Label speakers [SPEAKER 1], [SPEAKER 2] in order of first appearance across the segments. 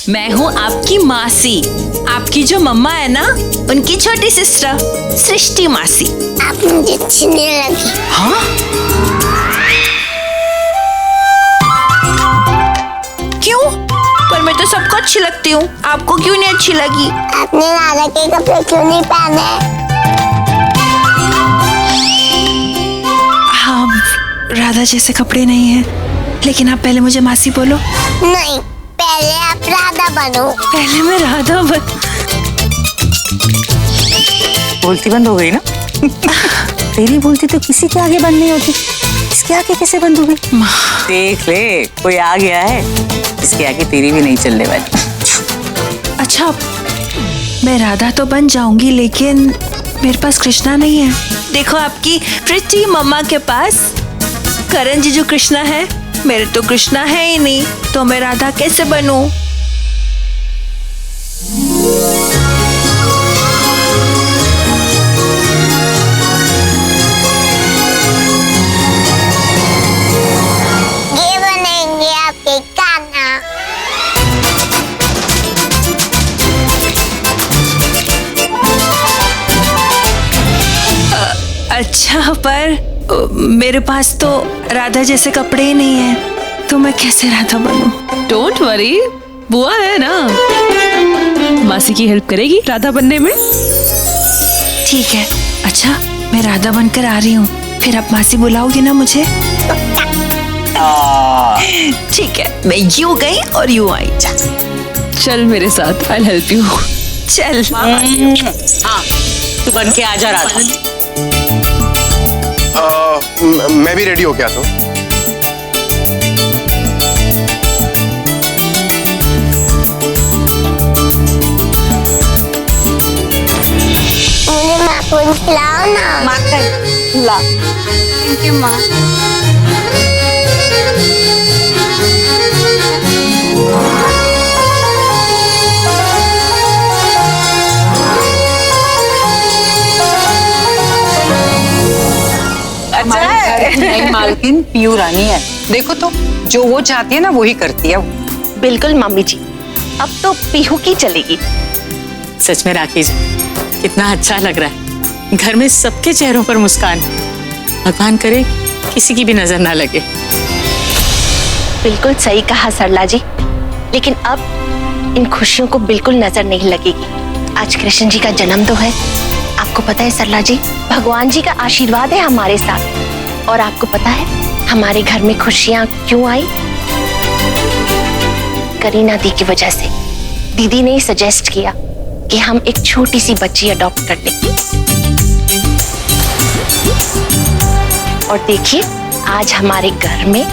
[SPEAKER 1] मैं हूँ आपकी मासी, आपकी जो मम्मा है ना, उनकी छोटी सिस्टर सृष्टि मासी।
[SPEAKER 2] आप मुझे अच्छी नहीं लगी।
[SPEAKER 1] हाँ? क्यों? पर मैं तो सबको अच्छी लगती हूँ, आपको क्यों नहीं अच्छी लगी?
[SPEAKER 2] आपने राधा के कपड़े क्यों नहीं पहने?
[SPEAKER 1] हाँ, राधा जैसे कपड़े नहीं हैं। लेकिन आप पहले मुझे मासी बोलो।
[SPEAKER 2] नहीं, पहले आप राधा बनो।
[SPEAKER 1] पहले मैं राधा
[SPEAKER 3] बोलती बंद हो गई ना? तेरी बोलती तो किसी के आगे बंद नहीं होती, इसके आगे कैसे बंद हो गई? देख ले, कोई आ गया है, इसके आगे तेरी भी नहीं चलने वाली।
[SPEAKER 1] अच्छा, मैं राधा तो बन जाऊंगी, लेकिन मेरे पास कृष्णा नहीं है। देखो आपकी प्रिटी मम्मा के पास करण जी जो कृष्णा है, मेरे तो कृष्णा है ही नहीं, तो मैं राधा कैसे बनूं?
[SPEAKER 2] ये बनेंगे आपके कान्हा।
[SPEAKER 1] अच्छा, पर मेरे पास तो राधा जैसे कपड़े ही नहीं हैं, तो मैं कैसे राधा बनूं?
[SPEAKER 4] डोंट वरी, बुआ है ना, मासी की हेल्प करेगी राधा बनने में।
[SPEAKER 1] ठीक है। अच्छा, मैं राधा बनकर आ रही हूँ, फिर आप मासी बुलाओगी ना मुझे? ठीक है, मैं यूं गई और यूं आई।
[SPEAKER 4] चल मेरे साथ, आई हेल्प यू।
[SPEAKER 1] चल।
[SPEAKER 3] हाँ, तू बन के आ जा राधा।
[SPEAKER 5] मैं भी रेडी हो गया था।
[SPEAKER 2] मुझे माखन खिलाओ ना।
[SPEAKER 3] माखन ला।
[SPEAKER 2] थैंक यू माँ।
[SPEAKER 3] अच्छा है।
[SPEAKER 6] नई मालकिन पीयू रानी है। देखो तो, जो वो चाहती है ना, वो ही करती है वो।
[SPEAKER 7] बिल्कुल मम्मी जी, अब तो पीहू की चलेगी।
[SPEAKER 3] सच में राखी जी, कितना अच्छा लग रहा है। घर में सबके चेहरों पर मुस्कान। भगवान करे किसी की भी नजर ना लगे।
[SPEAKER 7] बिल्कुल सही कहा सरला जी, लेकिन अब इन खुशियों को बिल्कुल नजर नहीं लगेगी। आज कृष्ण जी का जन्म तो है, आपको पता है सरला जी, भगवान जी का आशीर्वाद है हमारे साथ। और आपको पता है हमारे घर में खुशियां क्यों आई? करीना दी की वजह से। दीदी ने सजेस्ट किया कि हम एक छोटी सी बच्ची अडॉप्ट कर लें। और देखिए, आज हमारे घर में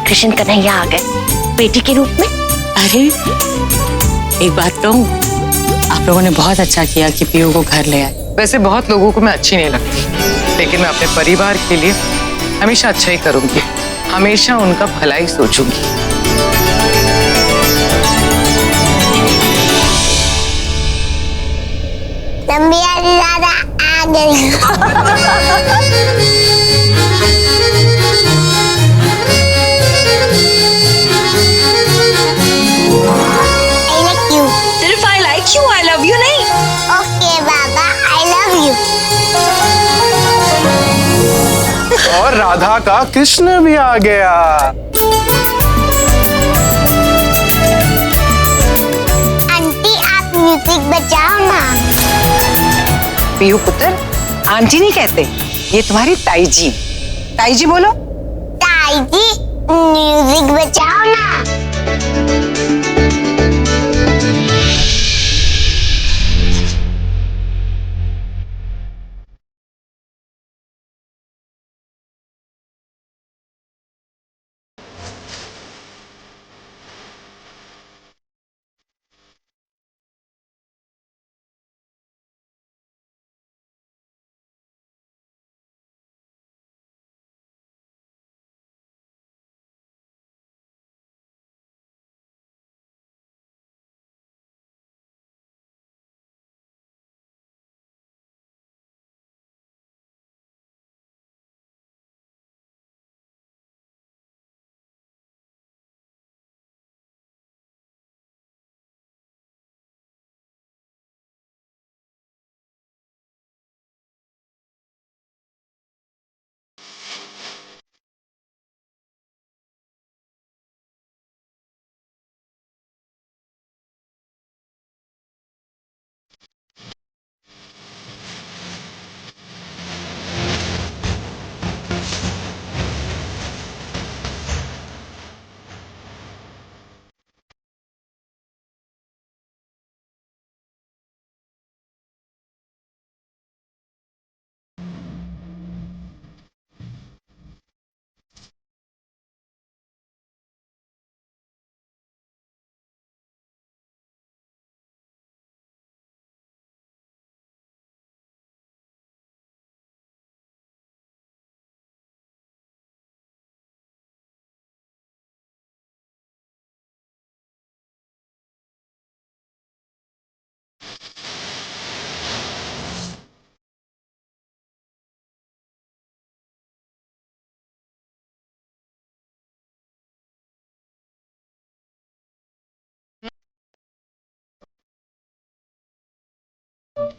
[SPEAKER 7] कृष्ण कन्हैया आ गए बेटी के रूप में।
[SPEAKER 3] अरे एक बात कहूँ, आप लोगों ने बहुत अच्छा किया कि पीयू को घर ले आए।
[SPEAKER 6] वैसे बहुत लोगों को मैं अच्छी नहीं लगती, लेकिन मैं अपने परिवार के लिए हमेशा अच्छा ही करूंगी, हमेशा उनका भलाई सोचूंगी।
[SPEAKER 2] लंबी राधा आ गई। I like you.
[SPEAKER 1] सिर्फ I like you, I love you नहीं।
[SPEAKER 2] Okay, Baba, I love you.
[SPEAKER 5] और राधा का कृष्ण भी आ गया।
[SPEAKER 2] आंटी, आप म्यूजिक बजाओ ना।
[SPEAKER 6] पीयू पुत्र, आंटी नहीं कहते, ये तुम्हारी ताई जी। ताई जी बोलो।
[SPEAKER 2] ताई जी, म्यूजिक बजाओ ना।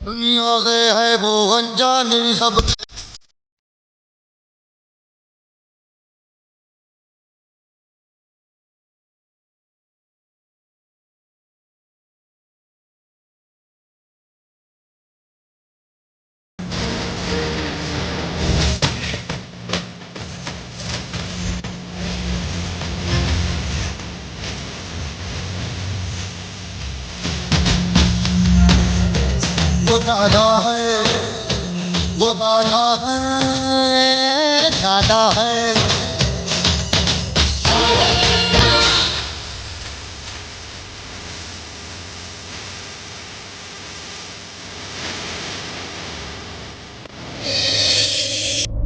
[SPEAKER 8] दुनिया से है वो अनजाने सब। वो दादा है, वो दादा है, दादा है।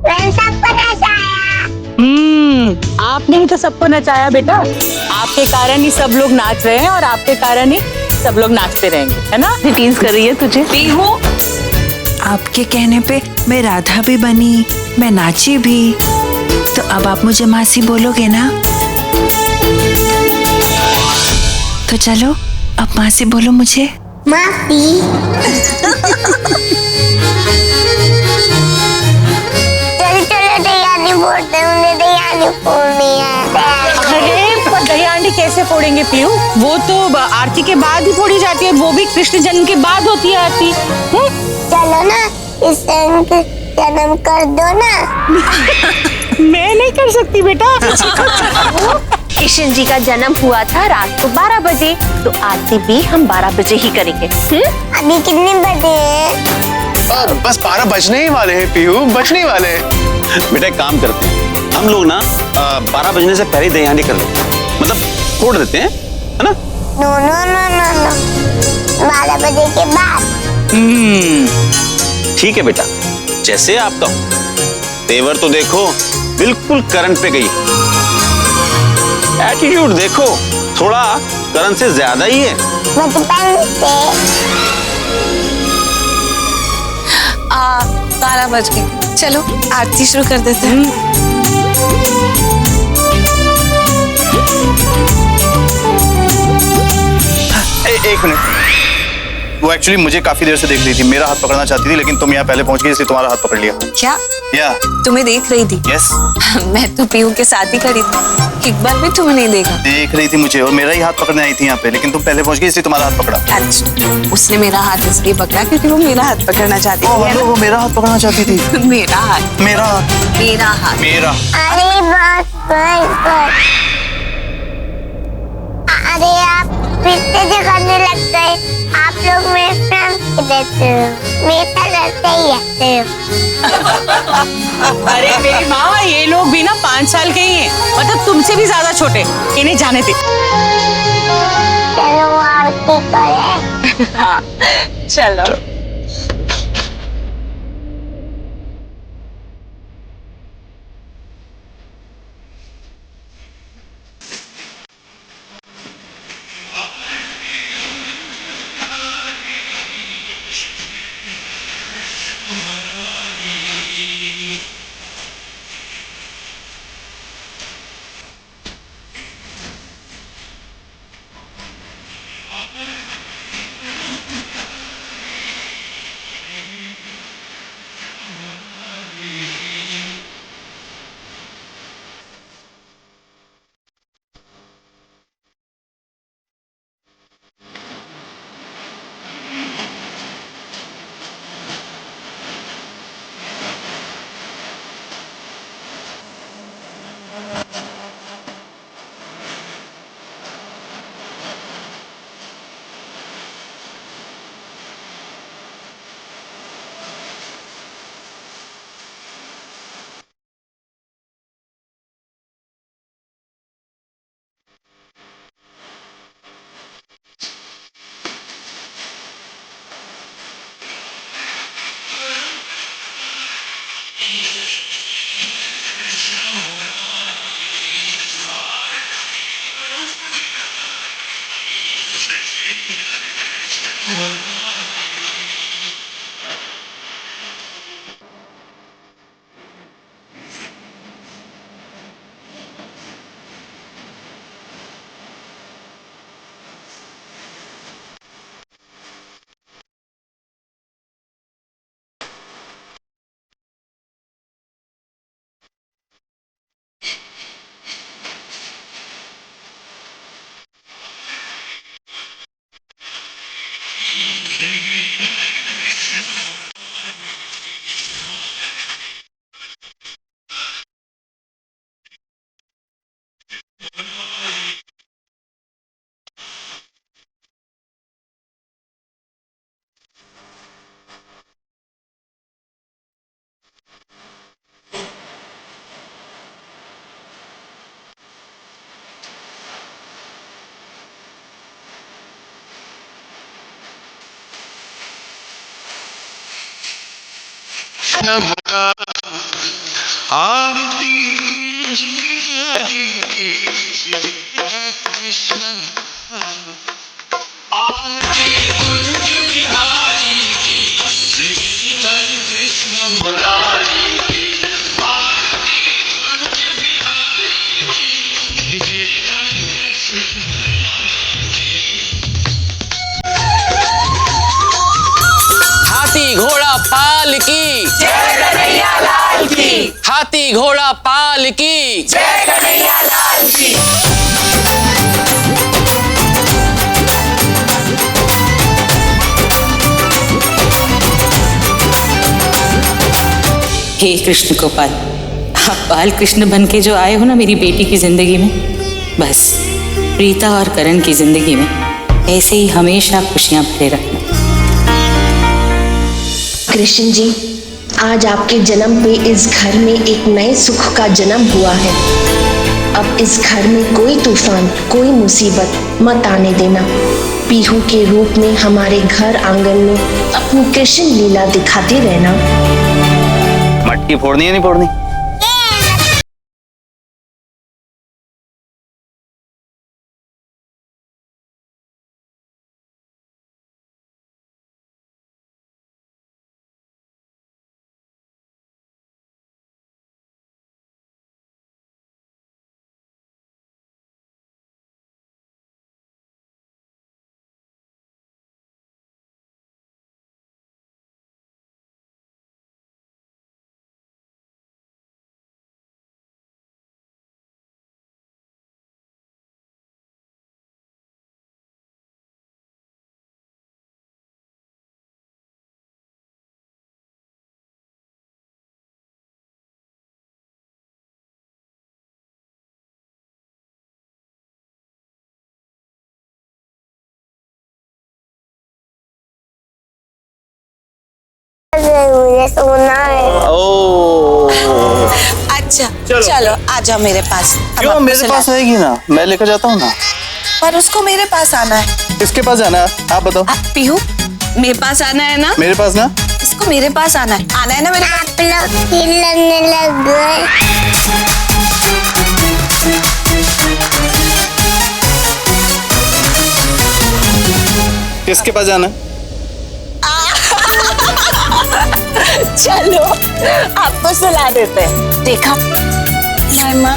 [SPEAKER 2] मैं सबको नचाया।
[SPEAKER 3] आपने ही तो सबको नचाया बेटा। आपके कारण ही सब लोग नाच रहे हैं और आपके कारण ही सब लोग नाचते रहेंगे, है ना?
[SPEAKER 4] टीज कर रही है तुझे।
[SPEAKER 1] पीहू, आपके कहने पे मैं राधा भी बनी, मैं नाची भी, तो अब आप मुझे मासी बोलोगे ना? तो चलो अब मासी बोलो मुझे।
[SPEAKER 2] माफी। चलो चलो दयानी फोड़ते हैं, उन्हें दयानी फोड़नी है।
[SPEAKER 3] अरे दही हांडी कैसे फोड़ेंगे पीयू? वो तो आरती के बाद ही फोड़ी जाती है, वो भी कृष्ण जन्म के बाद होती है आरती।
[SPEAKER 2] चलो ना इस जन्म कर दो ना।
[SPEAKER 3] मैं नहीं कर सकती बेटा।
[SPEAKER 7] कृष्ण जी का जन्म हुआ था रात को 12 बजे, तो आरती भी हम 12 बजे ही करेंगे।
[SPEAKER 2] अभी कितने बजे हैं?
[SPEAKER 5] बस 12 बजने ही वाले हैं पीहू, बजने वाले हैं।
[SPEAKER 9] बेटा एक काम करते हैं, हम लोग ना 12 बजने से पहले ही दही हांडी कर लेते हैं, मतलब फोड़ देते हैं, है ना?
[SPEAKER 2] No no no no no, 12 बजे के बाद।
[SPEAKER 9] ठीक है बेटा, जैसे आप कहो। तेवर तो देखो बिल्कुल करंट पे गई। एटीट्यूड देखो थोड़ा करंट से ज्यादा ही है।
[SPEAKER 2] बचपन से
[SPEAKER 1] 12 बज गए, चलो आरती शुरू कर देते हैं।
[SPEAKER 5] एक मिनट, वो एक्चुअली मुझे काफी देर से देख रही थी, मेरा हाथ पकड़ना चाहती थी, लेकिन तुम यहाँ पहले पहुंच गई इसलिए तुम्हारा हाथ पकड़ लिया।
[SPEAKER 1] क्या
[SPEAKER 5] या
[SPEAKER 1] तुम्हें देख रही थी?
[SPEAKER 5] यस,
[SPEAKER 1] मैं तो पीहू के साथ ही खड़ी थी, एक बार भी तुम्हें नहीं देखा।
[SPEAKER 5] देख रही थी मुझे और मेरा ही हाथ पकड़ने आई थी यहाँ पे, लेकिन तुम पहले पहुंच गई इसलिए तुम्हारा हाथ पकड़ा।
[SPEAKER 1] अच्छा, उसने मेरा हाथ इसलिए पकड़ा क्योंकि वो मेरा हाथ पकड़ना चाहती थी, है
[SPEAKER 5] वो मेरा हाथ पकड़ना चाहती थी।
[SPEAKER 1] ना? मेरा हाथ,
[SPEAKER 5] मेरा हाथ,
[SPEAKER 1] मेरा हाथ।
[SPEAKER 5] मेरा।
[SPEAKER 2] अरे बस। अरे आप फिर से जो करने लग गए। आप लोग मेरे फ्रेंड्स रहते हो, मेरे साथ रहते ही रहते हो।
[SPEAKER 3] अरे मेरी माँ, ये लोग भी ना 5 साल के ही हैं, मतलब तुमसे भी ज्यादा छोटे। इन्हें जाने दे।
[SPEAKER 2] चलो आरती करें।
[SPEAKER 3] चलो।
[SPEAKER 10] हाथी घोड़ा पाल की जय कन्हैया लाल की। हाथी घोड़ा पाल की जय कन्हैया लाल की।
[SPEAKER 3] हे कृष्ण गोपाल, आप बाल कृष्ण बन के जो आए हो ना मेरी बेटी की जिंदगी में, बस प्रीता और करण की जिंदगी में ऐसे ही हमेशा खुशियां भरे रखना।
[SPEAKER 7] कृष्ण जी, आज आपके जन्म पे इस घर में एक नए सुख का जन्म हुआ है। अब इस घर में कोई तूफान, कोई मुसीबत मत आने देना। पीहू के रूप में हमारे घर आंगन में अपनी कृष्ण लीला दिखाते रहना।
[SPEAKER 5] मटकी फोड़नी है नहीं फोड़नी?
[SPEAKER 2] मुझे सोना है।
[SPEAKER 11] अच्छा चलो आ जाओ मेरे पास।
[SPEAKER 5] क्यों? मेरे पास आएगी ना, मैं लेकर जाता हूँ ना।
[SPEAKER 11] पर उसको मेरे पास आना है।
[SPEAKER 5] किसके पास जाना है आप बताओ?
[SPEAKER 11] पीहू मेरे पास आना है ना?
[SPEAKER 5] मेरे पास ना?
[SPEAKER 11] इसको मेरे पास आना है ना मेरे पास।
[SPEAKER 2] आप लोग हिलने लग गए।
[SPEAKER 5] किसके पास जाना है?
[SPEAKER 11] चलो आपको सुला देते हैं। देखा माय माँ।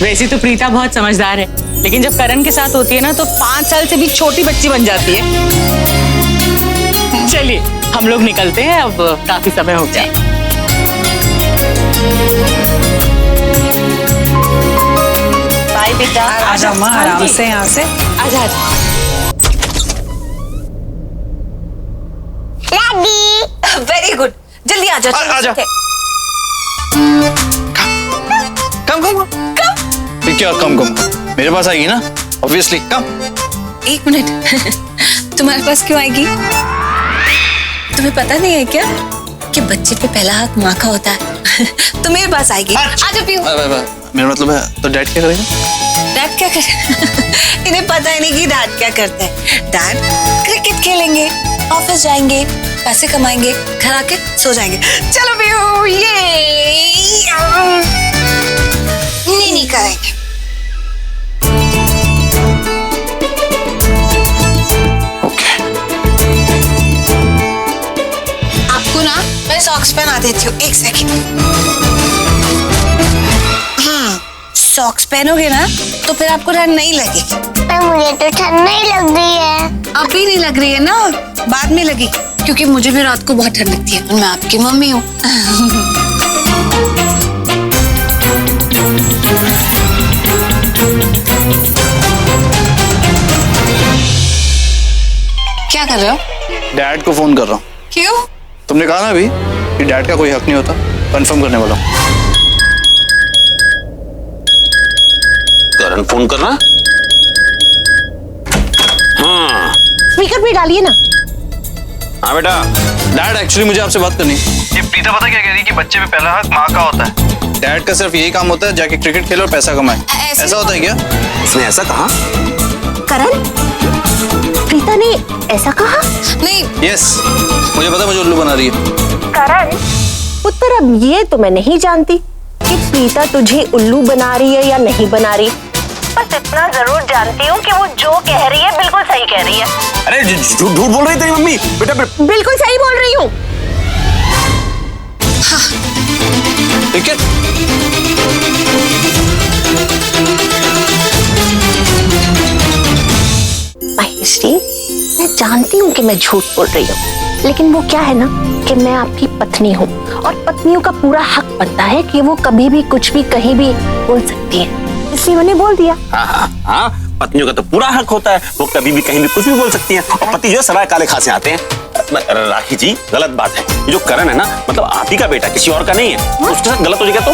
[SPEAKER 3] वैसे तो प्रीता बहुत समझदार है, लेकिन जब करण के साथ होती है ना तो 5 साल से भी छोटी बच्ची बन जाती है। चलिए हम लोग निकलते हैं, अब काफी समय हो गया।
[SPEAKER 11] बाय बेटा।
[SPEAKER 3] आजा माँ, आराम से यहाँ से।
[SPEAKER 11] आजा आजा। वेरी गुड, जल्दी आ जाओ।
[SPEAKER 5] आजा। कम क्या कम? मेरे पास आएगी ना, ऑब्वियसली। कम।
[SPEAKER 11] 1 मिनट तुम्हारे पास क्यों आएगी? तुम्हें पता नहीं है क्या कि बच्चे पे पहला हक माँ का होता है। तो मेरे पास आएगी। आजा पीहू।
[SPEAKER 5] मेरा मतलब है तो डैड क्या करेगा?
[SPEAKER 11] डैड क्या करे? इन्हें पता ही नहीं कि डैड क्या करते हैं। डैड क्रिकेट खेलेंगे, ऑफिस जाएंगे, पैसे कमाएंगे, घर आके सो जाएंगे। चलो पीहू, ये नहीं करेंगे। आपको ना मैं सॉक्स पहना देती हूँ, 1 सेकंड। हाँ, सॉक्स पहनोगे ना तो फिर आपको ठंड नहीं लगेगी।
[SPEAKER 2] मुझे तो ठंड नहीं लग रही है।
[SPEAKER 11] अभी नहीं लग रही है ना, बाद में लगेगी, क्योंकि मुझे भी रात को बहुत ठंड लगती है। मैं आपकी मम्मी हूँ। क्या कर रहे हो?
[SPEAKER 5] डैड को फोन कर रहा हूँ।
[SPEAKER 11] क्यों?
[SPEAKER 5] तुमने कहा ना अभी कि डैड का कोई हक नहीं होता, कंफर्म करने वाला हूँ।
[SPEAKER 9] करण फोन करना। हाँ
[SPEAKER 7] स्पीकर पे डालिए ना।
[SPEAKER 9] हाँ बेटा।
[SPEAKER 5] डैड एक्चुअली मुझे आपसे बात करनी है। ये प्रीता पता क्या कह रही है कि बच्चे पे पहला हक माँ का होता है। डैड का सिर्फ यही काम होता है जाके क्रिकेट खेलो और पैसा कमाए। ऐसा होता है क्या?
[SPEAKER 9] इसने ऐसा कहा?
[SPEAKER 7] करण, प्रीता ने ऐसा कहा?
[SPEAKER 11] नहीं।
[SPEAKER 5] यस, मुझे पता मुझे उल्लू बना रही है।
[SPEAKER 7] करण, उत्तर अब ये तो मैं नहीं जानती कि प्रीता तुझे उल्लू बना रही है या नहीं बना रही, बस इतना जरूर जानती हूँ कि वो जो कह रही है बिल्कुल सही कह रही है।
[SPEAKER 9] अरे झूठ बोल रही तेरी मम्मी बेटा।
[SPEAKER 7] बिल्कुल सही बोल रही हूँ।
[SPEAKER 5] ठीक है,
[SPEAKER 7] महेश जी, मैं जानती हूँ कि मैं झूठ बोल रही हूँ, लेकिन वो क्या है ना कि मैं आपकी पत्नी हूँ और पत्नियों का पूरा हक बनता है कि वो कभी भी कुछ भी कहीं भी बोल सकती है, इसलिए मैंने बोल दिया।
[SPEAKER 9] हाँ, पत्नियों का तो पूरा हक होता है, वो कभी भी कहीं भी कुछ भी बोल सकती हैं। और पति जो है सवाए काले खासे आते हैं। राखी जी, गलत बात है। ये जो करण है ना, मतलब आप ही का बेटा, किसी और का नहीं है। उसके साथ गलत हो जाएगा तो?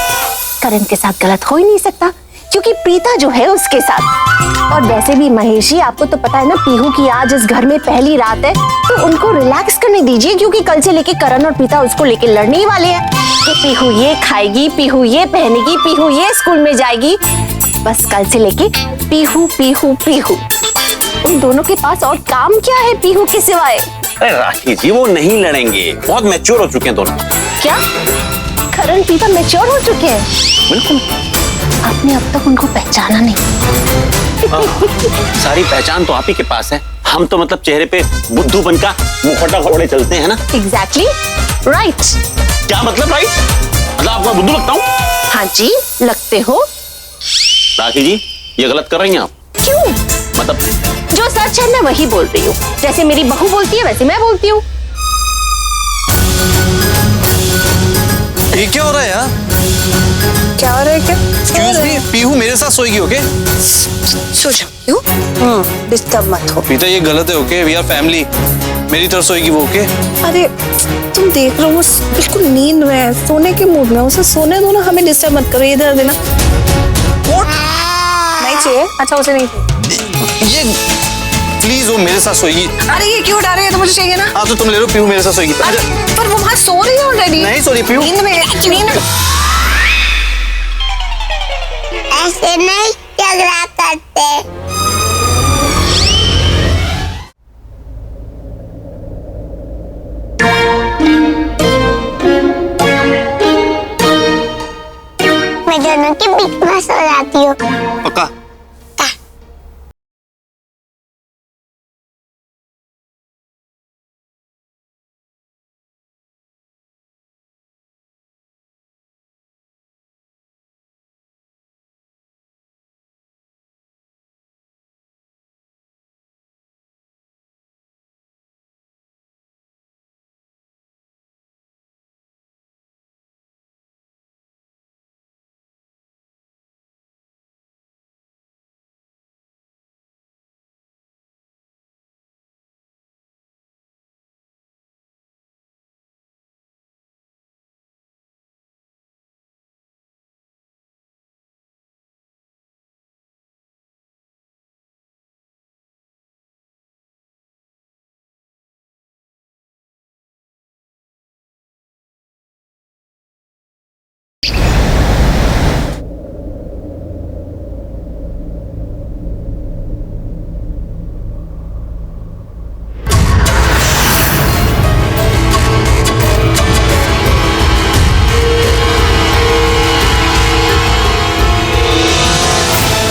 [SPEAKER 9] करण के साथ गलत हो ही नहीं सकता, क्योंकि प्रीता जो है उसके साथ। और वैसे भी महेश जी, आपको तो पता है ना, पीहू की आज इस घर में पहली रात है, तो उनको रिलैक्स करने दीजिए, क्योंकि कल से लेके करण और प्रीता उसको लेके लड़ने ही वाले हैं कि पीहू ये खाएगी, पीहू ये पहनेगी, पीहू ये स्कूल में जाएगी। बस कल से लेके पीहू पीहू पीहू। उन दोनों के पास और काम क्या है पीहू के सिवाय? अरे राखी जी, वो नहीं लड़ेंगे, बहुत मैच्योर हो चुके हैं दोनों।
[SPEAKER 7] क्या करण प्रीता मैच्योर हो चुके हैं?
[SPEAKER 9] बिल्कुल।
[SPEAKER 7] आपने अब तक उनको पहचाना नहीं।
[SPEAKER 9] सारी पहचान तो आप ही के पास है। हम तो मतलब चेहरे पे बुद्धू बनका मुखौटा घोड़े चलते हैं ना।
[SPEAKER 7] Exactly right.
[SPEAKER 9] क्या मतलब राइट? मतलब आपको बुद्धू लगता हूँ?
[SPEAKER 7] हाँ जी, लगते हो।
[SPEAKER 9] राखी जी, ये गलत कर रही हैं आप।
[SPEAKER 7] क्यों?
[SPEAKER 9] मतलब
[SPEAKER 7] जो सच है मैं वही बोल रही हूँ। जैसे मेरी बहू बोलती है वैसे मैं बोलती हूँ।
[SPEAKER 5] ये क्या हो रहा है यार?
[SPEAKER 11] क्या हो रहा है? क्या
[SPEAKER 5] एक्सक्यूज मी, पीहू मेरे साथ सोएगी, ओके?
[SPEAKER 11] सो जाओ। क्यों? डिस्टर्ब मत हो।
[SPEAKER 5] प्रीता, ये गलत है, ओके? We are family. मेरी तरफ सोएगी वो, ओके?
[SPEAKER 11] अरे तुम देख रहे हो, वो बिल्कुल नींद में है, सोने के मूड में। उसे सोने दो ना, हमें डिस्टर्ब मत करो। इधर देना। नहीं चाहिए? अच्छा, उसे नहीं चाहिए।
[SPEAKER 5] ये प्लीज, वो मेरे साथ सोएगी।
[SPEAKER 11] अरे ये क्यों उठा रही है? तो मुझे चाहिए ना।
[SPEAKER 5] हाँ तो तुम ले लो, पीहू मेरे साथ सोएगी।
[SPEAKER 11] पर वो वहाँ सो रही है ऑलरेडी।
[SPEAKER 5] नहीं सो रही पीहू।
[SPEAKER 11] नींद में।
[SPEAKER 2] ऐसे नहीं झगड़ा करते। मैं दोनों के बीच में सो जाती हूँ।
[SPEAKER 5] पक्का?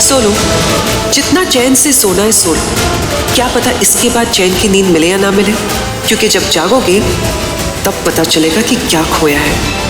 [SPEAKER 12] सो लो, जितना चैन से सोना है सो लो। क्या पता इसके बाद चैन की नींद मिले या ना मिले, क्योंकि जब जागोगे तब पता चलेगा कि क्या खोया है।